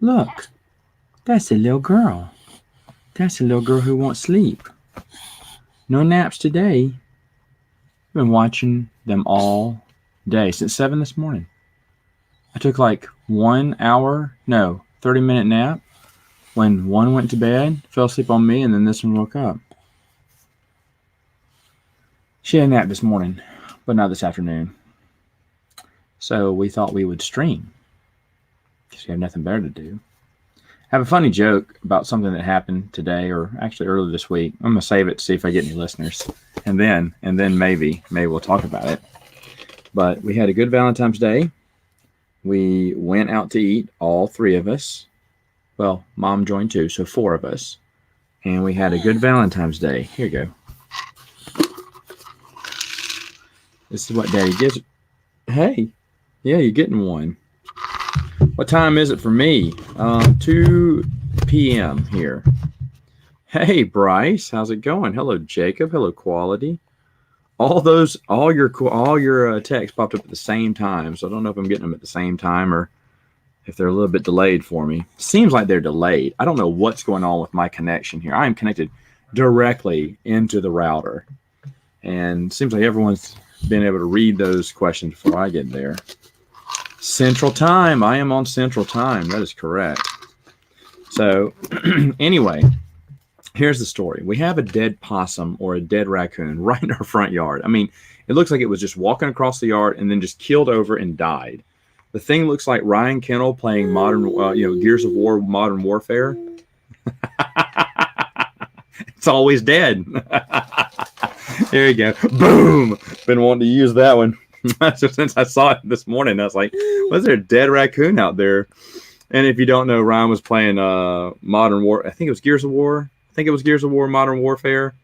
Look, that's a little girl. That's a little girl who won't sleep. No naps today. I've been watching them all day since 7 this morning. I took like 1 hour, no, 30-minute nap when one went to bed, fell asleep on me, and then this one woke up. She had a nap this morning, but not this afternoon. So we thought we would stream because we have nothing better to do. I have a funny joke about something that happened today, or actually earlier this week. I'm gonna save it to see if I get any listeners, and then maybe we'll talk about it. But we had a good Valentine's Day. We went out to eat, all three of us. Well, Mom joined too, so 4 of us, and we had a good Valentine's Day. Here you go. This is what Daddy gives. Hey, yeah, you're getting one. What time is it for me? 2 p.m. here. Hey, Bryce, how's it going? Hello, Jacob. Hello, Quality. All your texts popped up at the same time, so I don't know if I'm getting them at the same time or if they're a little bit delayed for me. Seems like they're delayed. I don't know what's going on with my connection here. I am connected directly into the router, and it seems like everyone's been able to read those questions before I get there. Central Time. I am on Central Time. That is correct. So anyway, here's the story. We have a dead possum or a dead raccoon right in our front yard. I mean, it looks like it was just walking across the yard and then just keeled over and died. The thing looks like Ryan Kennel playing modern, Gears of War, Modern Warfare. It's always dead. There you go. Boom. Been wanting to use that one. So since I saw it this morning, I was like, was there a dead raccoon out there? And if you don't know, Ryan was playing Modern War. I think it was Gears of War. Modern Warfare.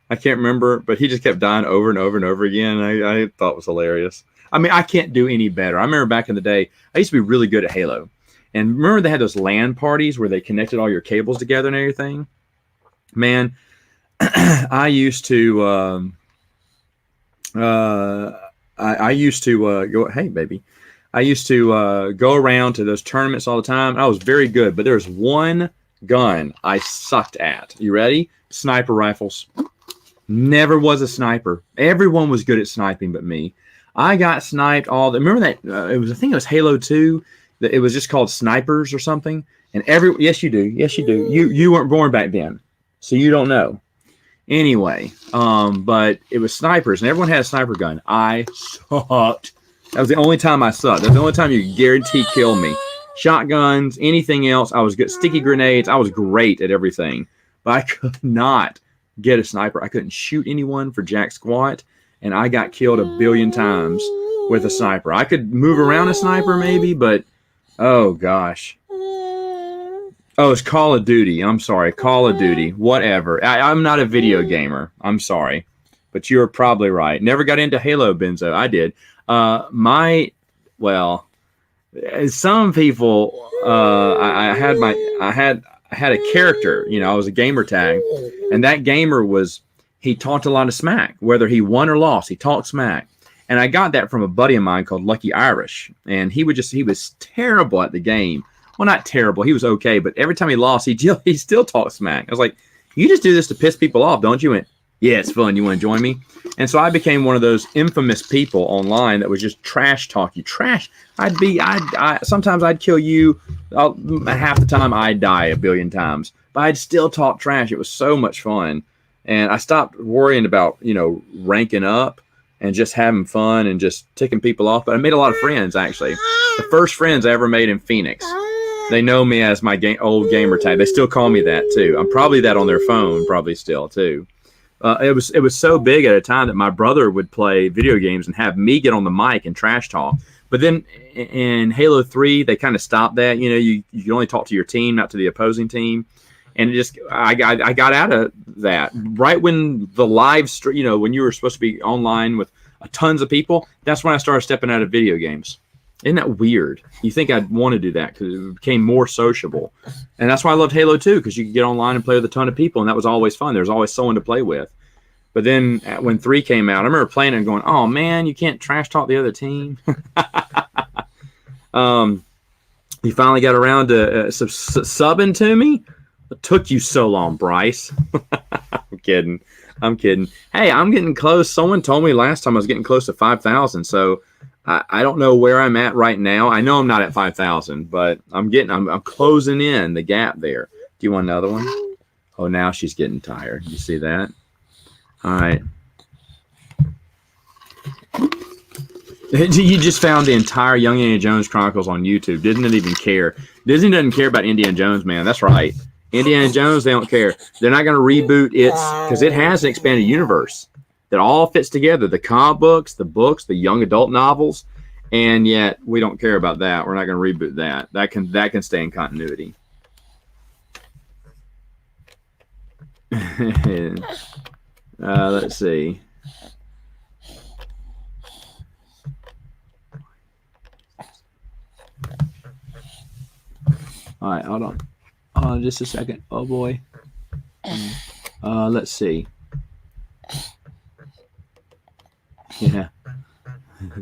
I can't remember, but he just kept dying over and over and over again. I thought it was hilarious. I mean, I can't do any better. I remember back in the day, I used to be really good at Halo. And remember they had those LAN parties where they connected all your cables together and everything? Man, I used to... I used to go, hey, baby. I used to go around to those tournaments all the time. I was very good, but there's one gun I sucked at. You ready? Sniper rifles. Never was a sniper. Everyone was good at sniping but me. I got sniped remember that? I think it was Halo 2. It was just called Snipers or something. And yes, you do. Yes, you do. You weren't born back then, so you don't know. Anyway, but it was snipers, and everyone had a sniper gun. I sucked. That was the only time I sucked. That was the only time you could guarantee kill me. Shotguns, anything else, I was good. Sticky grenades, I was great at everything. But I could not get a sniper. I couldn't shoot anyone for jack squat, and I got killed a billion times with a sniper. I could move around a sniper maybe, but oh gosh. Oh, it's Call of Duty. I'm sorry. Call of Duty. Whatever. I'm not a video gamer. I'm sorry. But you're probably right. Never got into Halo, Benzo. I did. Some people, I had a character, I was a gamer tag, and that gamer he talked a lot of smack. Whether he won or lost, he talked smack. And I got that from a buddy of mine called Lucky Irish. And he was terrible at the game. Well, not terrible. He was okay, but every time he lost, he still talked smack. I was like, you just do this to piss people off, don't you? And yeah, it's fun. You want to join me? And so I became one of those infamous people online that was just trash talk you. Trash. Sometimes I'd kill you. Half the time I'd die a billion times, but I'd still talk trash. It was so much fun. And I stopped worrying about, ranking up and just having fun and just ticking people off. But I made a lot of friends, actually. The first friends I ever made in Phoenix. They know me as my old gamer tag. They still call me that too. I'm probably that on their phone, probably still too. It was so big at a time that my brother would play video games and have me get on the mic and trash talk. But then in Halo 3, they kind of stopped that. You can only talk to your team, not to the opposing team. And I got out of that right when the live stream, when you were supposed to be online with tons of people. That's when I started stepping out of video games. Isn't that weird? You think I'd want to do that because it became more sociable. And that's why I loved Halo 2, because you could get online and play with a ton of people, and that was always fun. There was always someone to play with. But then when 3 came out, I remember playing it and going, oh, man, you can't trash talk the other team. You finally got around to subbing to me. It took you so long, Bryce. I'm kidding. I'm kidding. Hey, I'm getting close. Someone told me last time I was getting close to 5,000. So I don't know where I'm at right now. I know I'm not at 5,000, but I'm closing in the gap there. Do you want another one? Oh, now she's getting tired. You see that? All right. You just found the entire Young Indiana Jones Chronicles on YouTube. Disney didn't even care. Disney doesn't care about Indiana Jones, man. That's right. Indiana Jones, they don't care. They're not going to reboot it because it has an expanded universe that all fits together. The comic books, the young adult novels, and yet we don't care about that. We're not going to reboot that. That can stay in continuity. Let's see. All right, hold on. Just a second. Oh boy. Let's see. Yeah.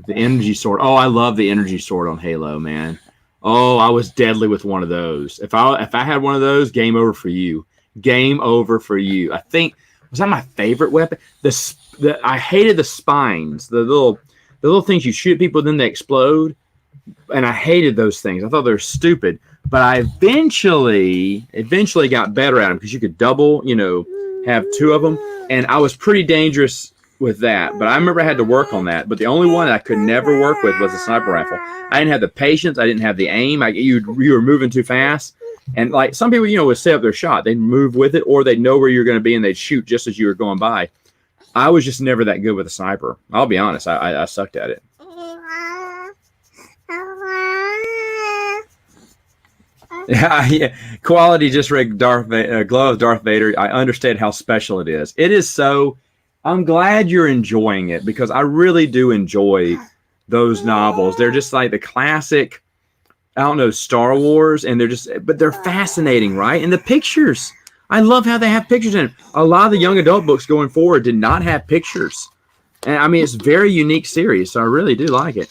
The energy sword. Oh, I love the energy sword on Halo, man. Oh, I was deadly with one of those. If I had one of those, game over for you. Game over for you. I think was that my favorite weapon. I hated the spines. The little things you shoot people, then they explode. And I hated those things. I thought they were stupid. But I eventually got better at them because you could double, have two of them. And I was pretty dangerous with that. But I remember I had to work on that. But the only one I could never work with was the sniper rifle. I didn't have the patience. I didn't have the aim. You were moving too fast. And like some people, would set up their shot. They'd move with it, or they'd know where you're going to be and they'd shoot just as you were going by. I was just never that good with a sniper. I'll be honest. I sucked at it. Yeah. Quality just rigged Glow of Darth Vader. I understand how special it is. It is so. I'm glad you're enjoying it because I really do enjoy those novels. They're just like the classic, I don't know, Star Wars, and but they're fascinating, right? And the pictures. I love how they have pictures in it. A lot of the young adult books going forward did not have pictures. And I mean, it's a very unique series, so I really do like it.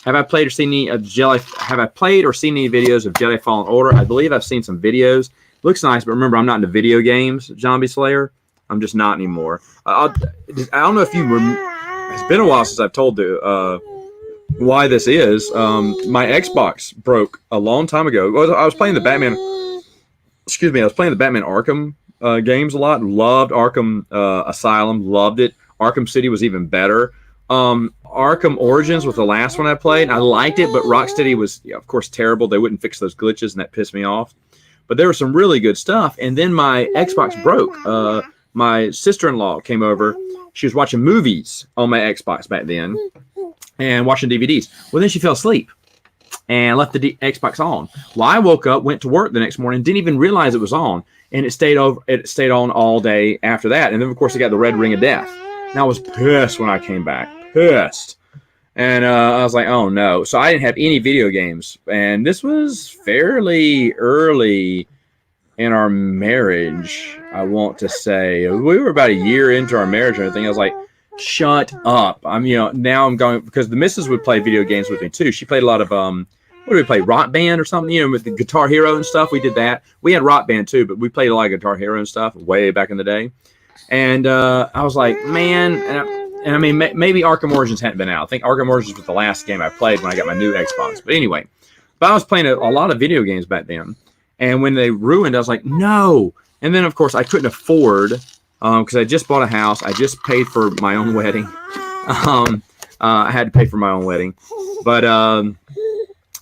Have I played or seen any videos of Jedi Fallen Order? I believe I've seen some videos. Looks nice, but remember, I'm not into video games, Zombie Slayer. I'm just not anymore. I don't know if you it's been a while since I've told why this is. My Xbox broke a long time ago. I was playing the Batman. Excuse me. I was playing the Batman Arkham games a lot. Loved Arkham Asylum. Loved it. Arkham City was even better. Arkham Origins was the last one I played. I liked it, but Rocksteady was, of course, terrible. They wouldn't fix those glitches, and that pissed me off. But there was some really good stuff. And then my Xbox broke. My sister-in-law came over. She was watching movies on my Xbox back then and watching DVDs. Well, then she fell asleep and left the Xbox on. Well, I woke up, went to work the next morning, didn't even realize it was on, and it stayed on all day after that. And then, of course, it got the red ring of death. And I was pissed when I came back. Pissed. And I was like, oh, no. So I didn't have any video games. And this was fairly early in our marriage, I want to say. We were about a year into our marriage and everything. I was like, shut up. Now I'm going, because the missus would play video games with me too. She played a lot of, what did we play? Rock Band or something, with the Guitar Hero and stuff. We did that. We had Rock Band too, but we played a lot of Guitar Hero and stuff way back in the day. And I was like, man, and I mean, maybe Arkham Origins hadn't been out. I think Arkham Origins was the last game I played when I got my new Xbox. But anyway, I was playing a lot of video games back then. And when they ruined, I was like, no. And then, of course, I couldn't afford, because I just bought a house. I just paid for my own wedding. I had to pay for my own wedding. But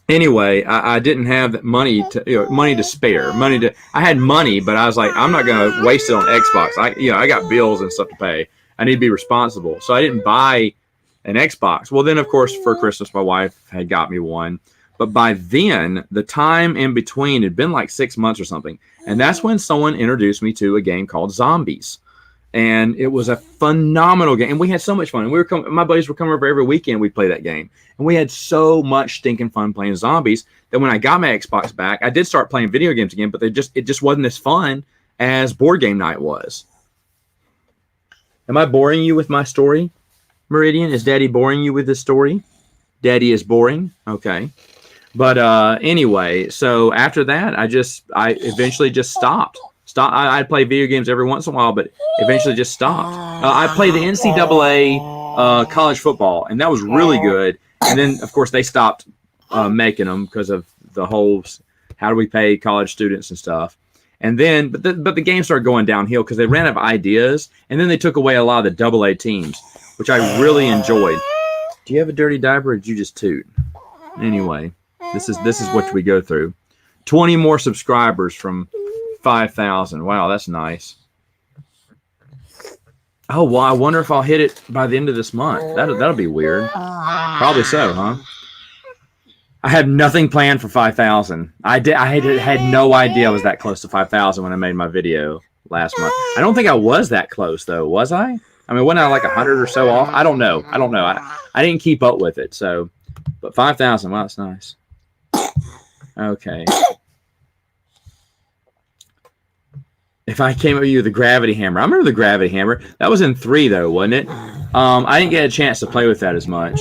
anyway, I didn't have money to spare. I had money, but I was like, I'm not going to waste it on Xbox. I got bills and stuff to pay. I need to be responsible. So I didn't buy an Xbox. Well, then, of course, for Christmas, my wife had got me one. But by then, the time in between had been like 6 months or something. And that's when someone introduced me to a game called Zombies. And it was a phenomenal game. And we had so much fun. And my buddies were coming over every weekend. We'd play that game. And we had so much stinking fun playing Zombies that when I got my Xbox back, I did start playing video games again. But it just wasn't as fun as board game night was. Am I boring you with my story, Meridian? Is Daddy boring you with this story? Daddy is boring? Okay. But anyway, so after that, I eventually just stopped. I'd play video games every once in a while, but eventually just stopped. I played the NCAA college football, and that was really good. And then, of course, they stopped making them because of the whole how do we pay college students and stuff. And then, but the game started going downhill because they ran out of ideas, and then they took away a lot of the AA teams, which I really enjoyed. Do you have a dirty diaper, or did you just toot? Anyway, this is what we go through. 20 more subscribers from 5,000. Wow, that's nice. Oh, well, I wonder if I'll hit it by the end of this month. That'll be weird. Probably so, huh? I had nothing planned for 5,000. I had no idea I was that close to 5,000 when I made my video last month. I don't think I was that close, though. Was I? I mean, wasn't I like 100 or so off? I don't know. I didn't keep up with it. So, but 5,000. Wow, that's nice. Okay. If I came up with you with the gravity hammer, I remember the gravity hammer. That was in 3 though, wasn't it? I didn't get a chance to play with that as much.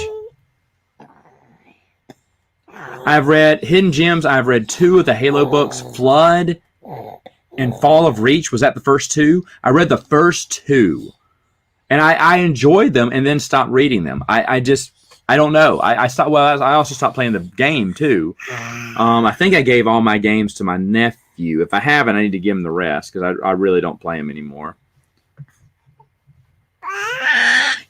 I've read Hidden Gems. I've read 2 of the Halo books, Flood and Fall of Reach. Was that the first 2? I read the first 2, and I enjoyed them, and then stopped reading them. I don't know. I stopped. Well, I also stopped playing the game too. I think I gave all my games to my nephew. If I haven't, I need to give him the rest because I really don't play them anymore.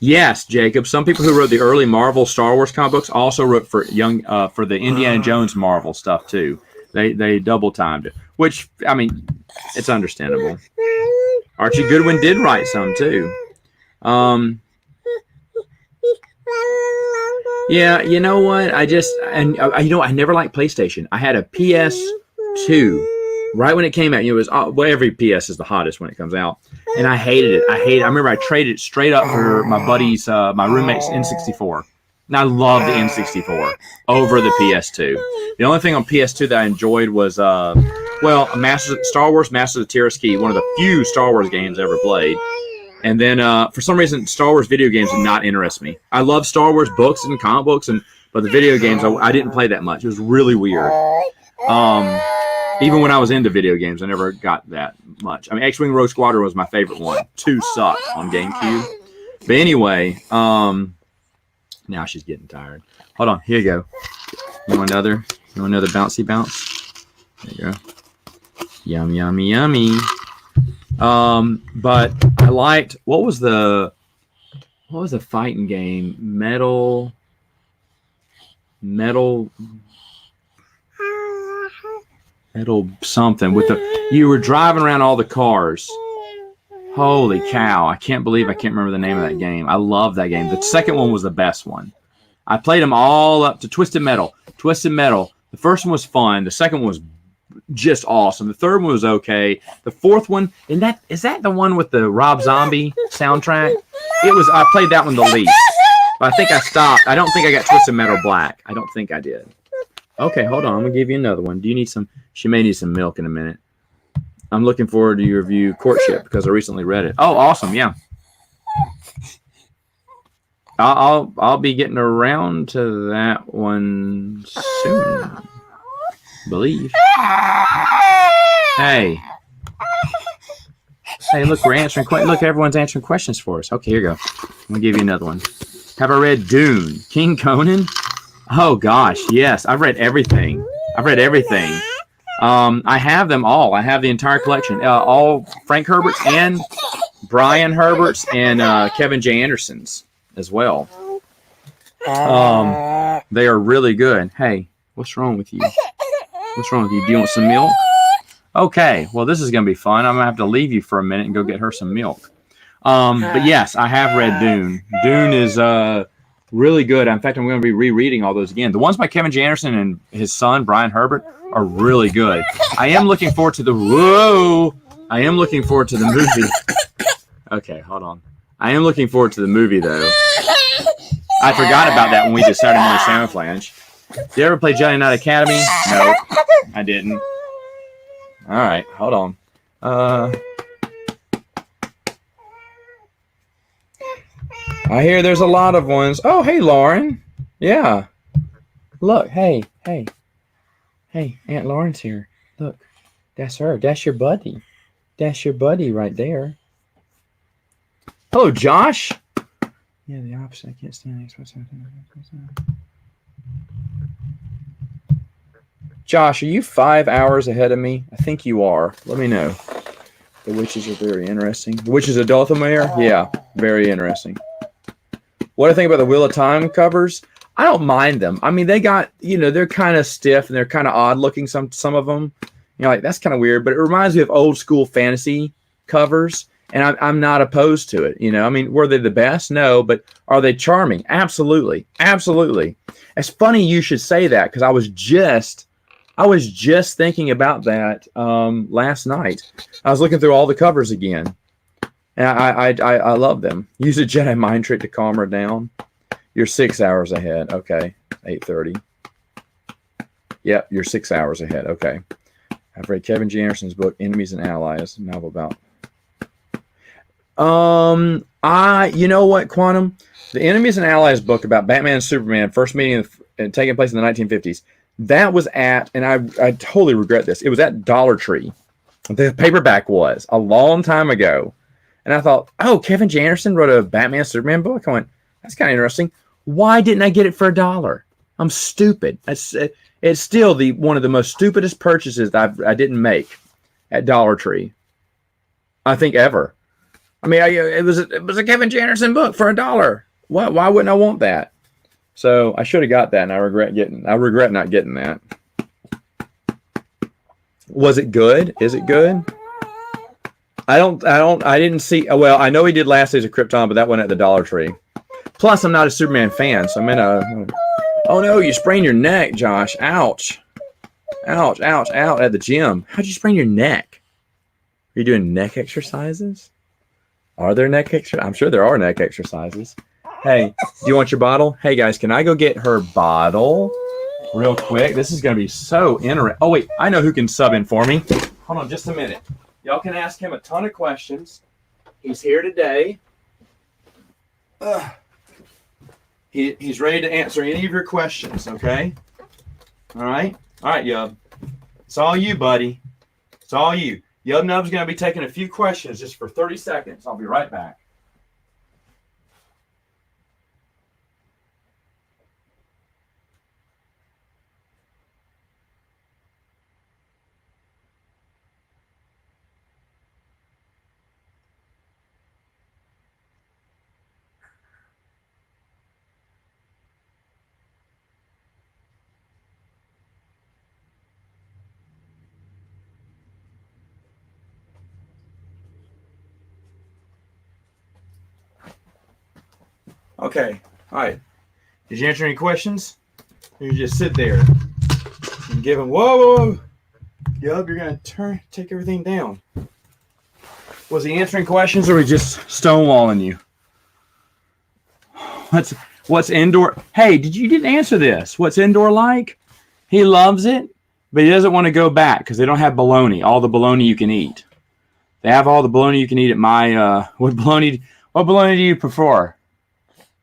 Yes, Jacob. Some people who wrote the early Marvel Star Wars comic books also wrote for for the Indiana Jones Marvel stuff too. They double timed it, which I mean, it's understandable. Archie Goodwin did write some too. Yeah, you know what? I never liked PlayStation. I had a PS2 right when it came out. It was every PS is the hottest when it comes out, and I hated it. I remember I traded it straight up for my buddy's, my roommate's N64. And I loved the N64 over the PS2. The only thing on PS2 that I enjoyed was, Star Wars Masters of Terraski, one of the few Star Wars games I ever played. And then, for some reason, Star Wars video games did not interest me. I love Star Wars books and comic books, but the video games, I didn't play that much. It was really weird. Even when I was into video games, I never got that much. I mean, X-Wing Rogue Squadron was my favorite one. 2 sucked on GameCube. But anyway, now she's getting tired. Hold on, here you go. You want another bouncy bounce? There you go. Yum, yummy, yummy. But I liked, what was the fighting game? Metal something with you were driving around all the cars. Holy cow. I can't remember the name of that game. I love that game. The second one was the best one. I played them all up to Twisted Metal. The first one was fun. The second one was just awesome. The third one was okay. The fourth one, is that the one with the Rob Zombie soundtrack? I played that one the least. But I think I stopped. I don't think I got Twisted Metal Black. I don't think I did. Okay, hold on. I'm going to give you another one. Do you need some? She may need some milk in a minute. I'm looking forward to your review, Courtship, because I recently read it. Oh, awesome. Yeah. I'll be getting around to that one soon. Believe. Hey, look, we're answering questions. Look, everyone's answering questions for us. Okay, here you go. I'm going to give you another one. Have I read Dune? King Conan? Oh, gosh, yes. I've read everything. I have them all. I have the entire collection. All Frank Herbert's and Brian Herbert's and Kevin J. Anderson's as well. They are really good. Hey, what's wrong with you? Do you want some milk? Okay, well, this is going to be fun. I'm going to have to leave you for a minute and go get her some milk. But yes, I have read Dune. Dune is really good. In fact, I'm going to be rereading all those again. The ones by Kevin J. Anderson and his son, Brian Herbert, are really good. I am looking forward to the movie. Okay, hold on. I am looking forward to the movie, though. I forgot about that when we did Saturday Morning Salmon Flange. Did you ever play Jedi Knight Academy? No, I didn't. All right, hold on. I hear there's a lot of ones. Oh, hey, Lauren. Yeah. Look, hey. Hey, Aunt Lauren's here. Look, that's her. That's your buddy. That's your buddy right there. Hello, Josh. Yeah, the opposite. I can't stand it. Josh, are you 5 hours ahead of me? I think you are. Let me know. The witches are very interesting. The witches of Dothamere? Yeah, very interesting. What do I think about the Wheel of Time covers? I don't mind them. I mean, they got, they're kind of stiff and they're kind of odd looking, some of them. Like, that's kind of weird, but it reminds me of old school fantasy covers, and I'm not opposed to it. I mean, were they the best? No, but are they charming? Absolutely. Absolutely. It's funny you should say that, because I was just thinking about that last night. I was looking through all the covers again, and I love them. Use a Jedi mind trick to calm her down. You're 6 hours ahead. Okay, 8:30. Yep, you're 6 hours ahead. Okay. I've read Kevin G. Anderson's book, Enemies and Allies, a novel about. You know what, Quantum? The Enemies and Allies book about Batman and Superman, first meeting taking place in the 1950s. That was at, and I totally regret this, it was at Dollar Tree. The paperback was a long time ago. And I thought, oh, Kevin J. Anderson wrote a Batman Superman book? I went, that's kind of interesting. Why didn't I get it for $1? I'm stupid. It's still one of the most stupidest purchases that I didn't make at Dollar Tree, I think, ever. I mean, it was a Kevin J. Anderson book for $1. Why wouldn't I want that? So I should have got that, and I regret not getting that. Was it good? Is it good? I didn't see. Well, I know he did Last Days of Krypton, but that went at the Dollar Tree. Plus, I'm not a Superman fan, so I'm in a. Oh no, you sprained your neck, Josh. Ouch. Ouch, ouch, ouch at the gym. How'd you sprain your neck? Are you doing neck exercises? Are there neck exercises? I'm sure there are neck exercises. Hey, do you want your bottle? Hey guys, can I go get her bottle real quick? This is going to be so interesting. Oh wait, I know who can sub in for me. Hold on just a minute. Y'all can ask him a ton of questions. He's here today. He's ready to answer any of your questions, okay? All right, Yub. It's all you, buddy. It's all you. Yub Nub's going to be taking a few questions just for 30 seconds. I'll be right back. Okay, all right. Did you answer any questions? Or you just sit there and give him, whoa. Yub, you're going to take everything down. Was he answering questions, or was he just stonewalling you? What's Endor? Hey, you didn't answer this. What's Endor like? He loves it, but he doesn't want to go back because they don't have bologna, all the bologna you can eat. They have all the bologna you can eat at my, what bologna do you prefer?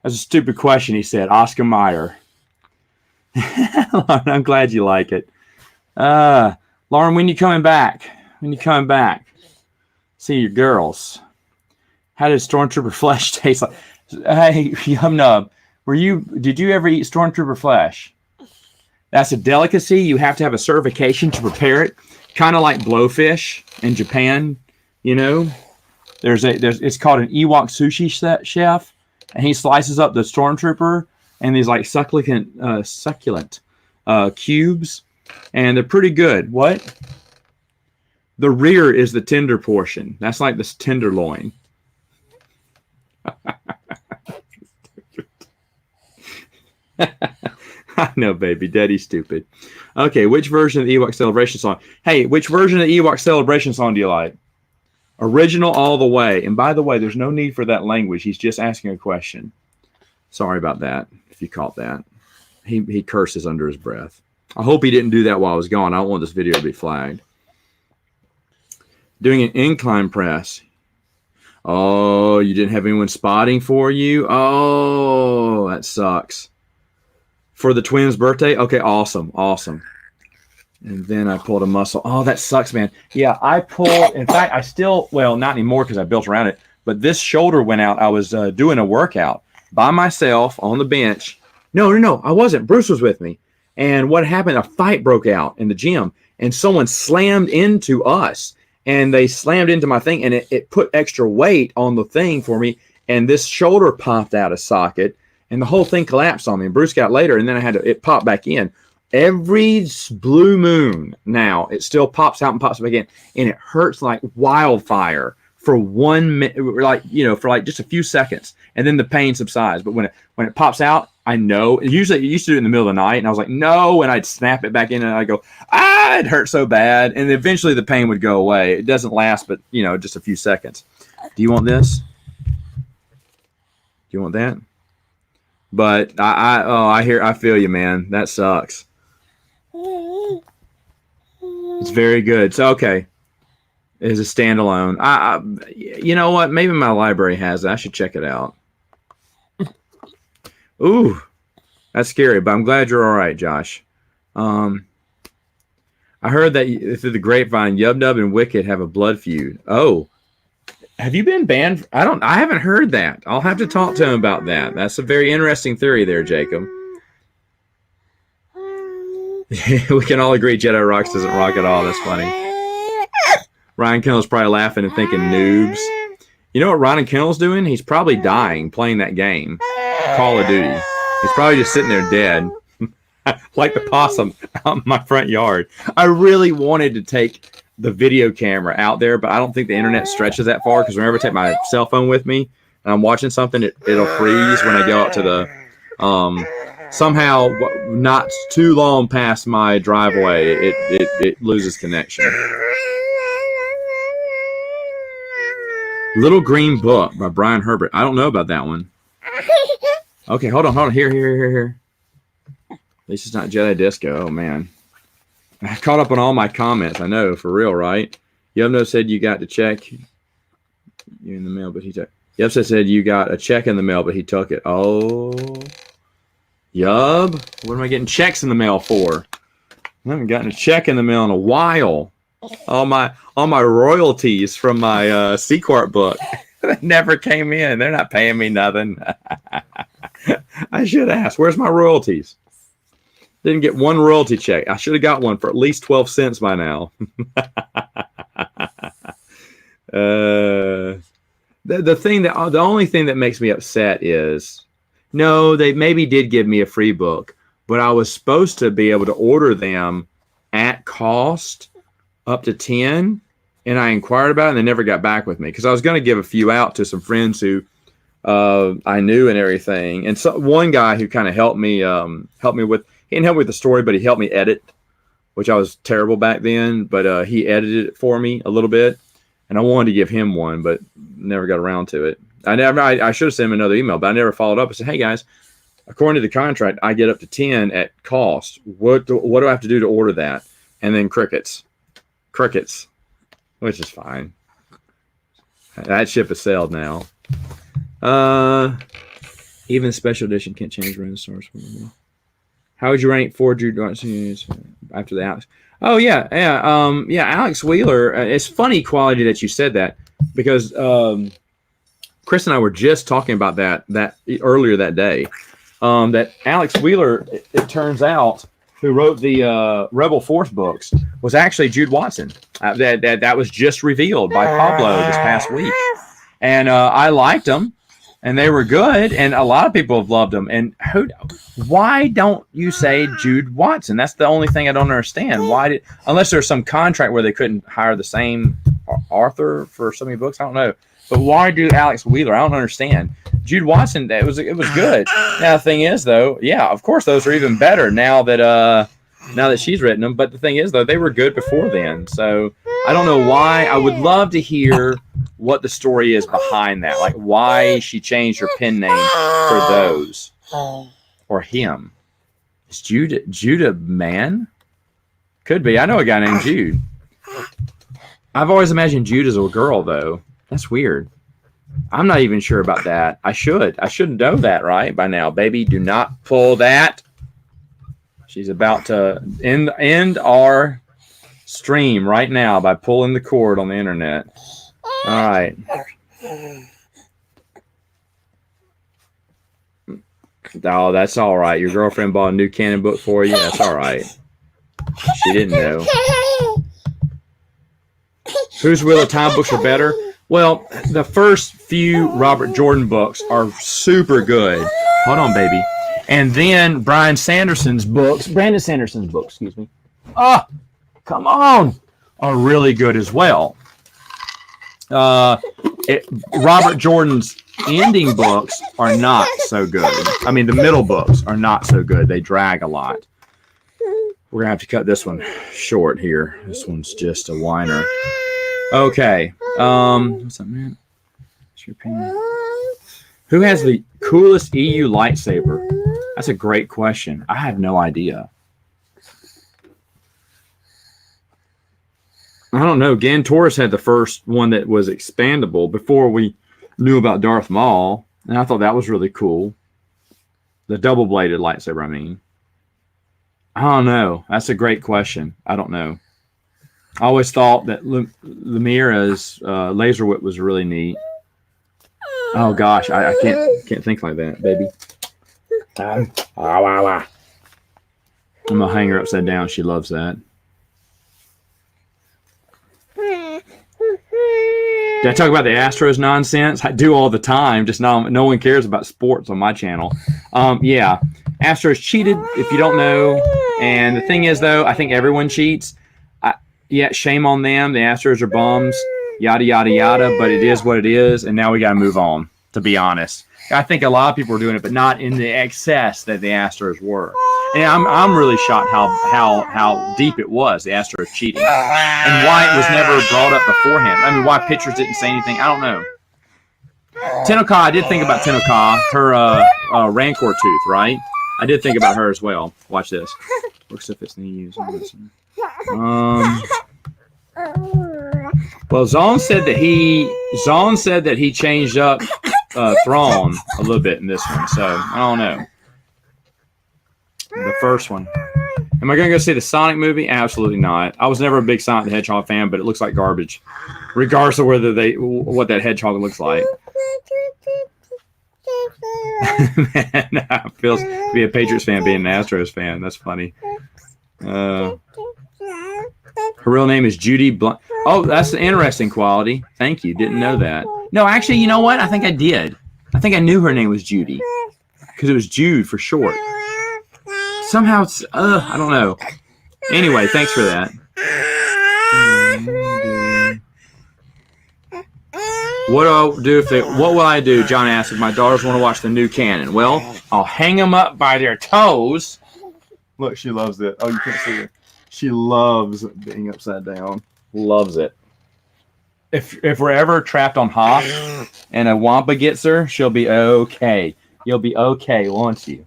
That's a stupid question, he said. Oscar Mayer. I'm glad you like it. Lauren, when you coming back? See your girls. How did Stormtrooper flesh taste like? Hey, Yum Nub, did you ever eat Stormtrooper flesh? That's a delicacy. You have to have a certification to prepare it. Kind of like blowfish in Japan, It's called an Ewok sushi chef. And he slices up the Stormtrooper and these like succulent cubes, and they're pretty good. What? The rear is the tender portion. That's like this tenderloin. I know, baby. Daddy's stupid. Okay, which version of the Ewok Celebration song? Hey, which version of the Ewok Celebration song do you like? Original all the way. And by the way, there's no need for that language. He's just asking a question. Sorry about that, if you caught that. He curses under his breath. I hope he didn't do that while I was gone. I don't want this video to be flagged. Doing an incline press. Oh, you didn't have anyone spotting for you? Oh, that sucks. For the twins' birthday? Okay, awesome. And then I pulled a muscle. Oh, that sucks, man. Yeah, I pulled. In fact, I still, well, not anymore because I built around it. But this shoulder went out. I was doing a workout by myself on the bench. No, I wasn't. Bruce was with me. And what happened? A fight broke out in the gym, and someone slammed into us. And they slammed into my thing, and it put extra weight on the thing for me. And this shoulder popped out of socket, and the whole thing collapsed on me. And Bruce got later, and then it popped back in. Every blue moon now, it still pops out and pops back in, and it hurts like wildfire for 1 minute, for like just a few seconds, and then the pain subsides. But when it pops out, I know. Usually, it used to do it in the middle of the night, and I was like, no, and I'd snap it back in, and I'd go, it hurt so bad, and eventually the pain would go away. It doesn't last, but just a few seconds. Do you want this? Do you want that? But I feel you, man. That sucks. It's very good. So okay, it's a standalone. You know what? Maybe my library has it. I should check it out. Ooh, that's scary. But I'm glad you're all right, Josh. I heard that through the grapevine, Yub and Wicked have a blood feud. Oh, have you been banned? I haven't heard that. I'll have to talk to him about that. That's a very interesting theory there, Jacob. We can all agree Jedi Rocks doesn't rock at all. That's funny. Ryan Kennel's probably laughing and thinking noobs. You know what Ryan Kennel's doing? He's probably dying playing that game, Call of Duty. He's probably just sitting there dead, like the possum out in my front yard. I really wanted to take the video camera out there, but I don't think the internet stretches that far, because whenever I take my cell phone with me and I'm watching something, it'll freeze when I go out to the somehow not too long past my driveway, it loses connection. Little Green Book by Brian Herbert. I don't know about that one. Okay, hold on. Here. At least it's not Jedi Disco. Oh, man. I caught up on all my comments. I know, for real, right? Yubno said you got to check you in the mail, but he took. Yub said you got a check in the mail, but he took it. Oh, Yub, what am I getting checks in the mail for? I haven't gotten a check in the mail in a while. All my royalties from my C Corp book that never came in. They're not paying me nothing. I should ask, where's my royalties? Didn't get one royalty check. I should have got one for at least 12 cents by now. The only thing that makes me upset is, no, they maybe did give me a free book, but I was supposed to be able to order them at cost up to 10, and I inquired about it, and they never got back with me, because I was going to give a few out to some friends who I knew and everything. And so one guy who kind of helped me with, he didn't help me with the story, but he helped me edit, which I was terrible back then, but he edited it for me a little bit, and I wanted to give him one, but never got around to it. I should have sent him another email, but I never followed up. I said, hey guys, according to the contract, I get up to 10 at cost. What do I have to do to order that? And then crickets, which is fine. That ship has sailed now. Even special edition can't change random source. How would you rank Forger after the Alex? Oh yeah. Alex Wheeler. It's funny quality that you said that, because Chris and I were just talking about that earlier that day. That Alex Wheeler, it turns out, who wrote the Rebel Force books, was actually Jude Watson. That was just revealed by Pablo this past week, and I liked them, and they were good, and a lot of people have loved them. And why don't you say Jude Watson? That's the only thing I don't understand. Unless there's some contract where they couldn't hire the same author for so many books, I don't know. But why do Alex Wheeler? I don't understand. Jude Watson, it was good. Now the thing is, though, yeah, of course those are even better now that she's written them. But the thing is, though, they were good before then. So I don't know why. I would love to hear what the story is behind that, like why she changed her pen name for those or him. Is Jude a man? Could be. I know a guy named Jude. I've always imagined Jude as a girl, though. That's weird. I'm not even sure about that. I should know that right by now. Baby, do not pull that. She's about to end our stream right now by pulling the cord on the internet. All right. Oh, that's all right. Your girlfriend bought a new canon book for you. That's all right. She didn't know. Whose Wheel of Time books are better? Well, the first few Robert Jordan books are super good. Hold on, baby. And then Brandon Sanderson's books, excuse me. Come on, are really good as well. Robert Jordan's ending books are not so good. I mean, the middle books are not so good. They drag a lot. We're gonna have to cut this one short here. This one's just a whiner. Okay. What's up, man? What's your opinion? Who has the coolest EU lightsaber? That's a great question. I have no idea. I don't know. Gan Torres had the first one that was expandable before we knew about Darth Maul, and I thought that was really cool. The double-bladed lightsaber, I mean. I don't know. That's a great question. I don't know. I always thought that Lemira's laser whip was really neat. Oh gosh, I can't think like that, baby. I'm gonna hang her upside down. She loves that. Did I talk about the Astros nonsense? I do all the time. Just no one cares about sports on my channel. Yeah, Astros cheated. If you don't know, and the thing is, though, I think everyone cheats. Yeah, shame on them. The Astros are bums. Yada yada yada. But it is what it is, and now we got to move on. To be honest, I think a lot of people are doing it, but not in the excess that the Astros were. And I'm really shocked how deep it was, the Astros cheating, and why it was never brought up beforehand. I mean, why pitchers didn't say anything. I don't know. Tenoka, I did think about Tenoka, her Rancor tooth, right? I did think about her as well. Watch this. Looks as if it's new. Well, Zon said that he changed up Thrawn a little bit in this one, so I don't know. The first one. Am I going to go see the Sonic movie? Absolutely not. I was never a big Sonic the Hedgehog fan, but it looks like garbage, regardless of what that hedgehog looks like. Man, it feels to be a Patriots fan being an Astros fan. That's funny. Her real name is Judy Blunt. Oh, that's an interesting quality. Thank you. Didn't know that. No, actually, you know what? I think I did. I think I knew her name was Judy because it was Jude for short. Somehow it's, I don't know. Anyway, thanks for that. What will I do, John asked, if my daughters want to watch the new canon? Well, I'll hang them up by their toes. Look, she loves it. Oh, you can't see her. She loves being upside down. Loves it. If we're ever trapped on Hoth and a Wampa gets her, she'll be okay. You'll be okay, won't you?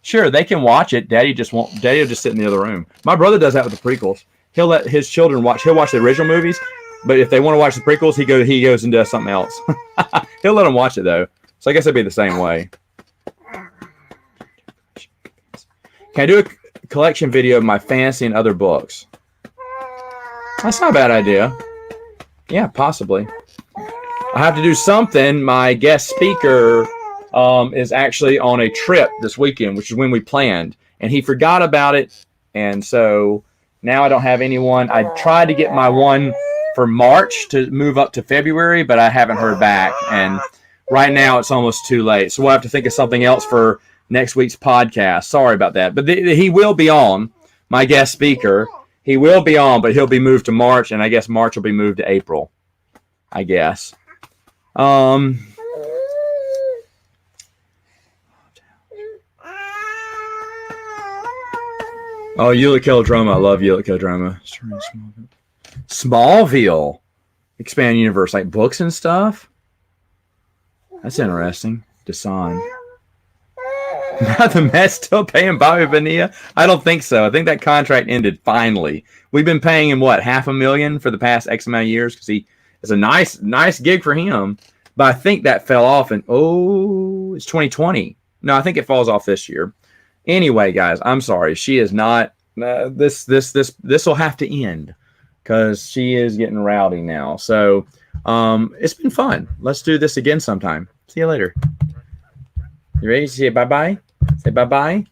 Sure, they can watch it. Daddy will just sit in the other room. My brother does that with the prequels. He'll let his children watch. He'll watch the original movies, but if they want to watch the prequels, he goes and does something else. He'll let them watch it though. So I guess it'd be the same way. Can I do a collection video of my fantasy and other books? That's not a bad idea. Yeah, possibly. I have to do something. My guest speaker is actually on a trip this weekend, which is when we planned, and he forgot about it, and so now I don't have anyone. I tried to get my one for March to move up to February, but I haven't heard back, and right now it's almost too late, so we'll have to think of something else for next week's podcast. Sorry about that, but he will be on, my guest speaker. He will be on, but he'll be moved to March, and I guess March will be moved to April, I guess. Oh, Ulikelodroma. I love Ulikelodroma. Smallville. Expand universe, like books and stuff? That's interesting. Dasan. Not the Mets still paying Bobby Bonilla? I don't think so. I think that contract ended finally. We've been paying him, what, $500,000 for the past X amount of years? Because it's a nice gig for him. But I think that fell off, and it's 2020. No, I think it falls off this year. Anyway, guys, I'm sorry. She is not. This will have to end because she is getting rowdy now. So it's been fun. Let's do this again sometime. See you later. You ready to say bye bye? Say bye bye.